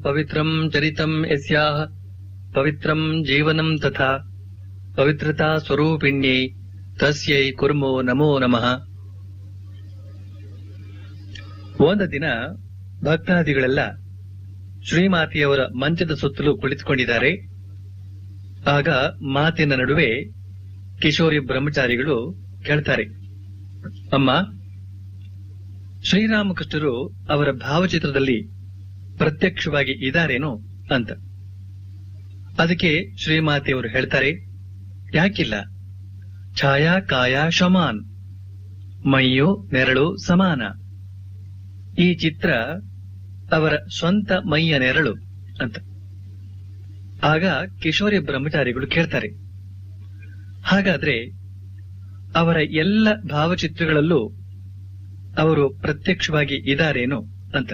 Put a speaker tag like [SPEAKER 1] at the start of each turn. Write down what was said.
[SPEAKER 1] ಪವಿತ್ರಂ ಚರಿತಂ ಯಸ್ಯಾಃ ಪವಿತ್ರಂ ಜೀವನಂ ತಥಾ ಪವಿತ್ರತಾ ಸ್ವರೂಪಿಣ್ಯೈ ತಸ್ಯೈ ಕುರ್ಮೋ ನಮೋ ನಮಃ. ಒಂದು ದಿನ ಭಕ್ತಾದಿಗಳೆಲ್ಲ ಶ್ರೀಮಾತೆಯವರ ಮಂಚದ ಸುತ್ತಲೂ ಕುಳಿತುಕೊಂಡಿದ್ದಾರೆ. ಆಗ ಮಾತಿನ ನಡುವೆ ಕಿಶೋರಿ ಬ್ರಹ್ಮಚಾರಿಗಳು ಕೇಳ್ತಾರೆ, ಅಮ್ಮ, ಶ್ರೀರಾಮಕೃಷ್ಣರು ಅವರ ಭಾವಚಿತ್ರದಲ್ಲಿ ಪ್ರತ್ಯಕ್ಷವಾಗಿ ಇದ್ದಾರೇನೋ ಅಂತ. ಅದಕ್ಕೆ ಶ್ರೀಮಾತೆಯವರು ಹೇಳ್ತಾರೆ, ಯಾಕಿಲ್ಲ, ಛಾಯಾ ಕಾಯ ಶಮಾನ್, ಮೈಯು ನೆರಳು ಸಮಾನ. ಈ ಚಿತ್ರ ಅವರ ಸ್ವಂತ ಮೈಯ ನೆರಳು ಅಂತ. ಆಗ ಕಿಶೋರಿ ಬ್ರಹ್ಮಚಾರಿಗಳು ಕೇಳ್ತಾರೆ, ಹಾಗಾದ್ರೆ ಅವರ ಎಲ್ಲ ಭಾವಚಿತ್ರಗಳಲ್ಲೂ ಅವರು ಪ್ರತ್ಯಕ್ಷವಾಗಿ ಇದ್ದಾರೇನೋ ಅಂತ.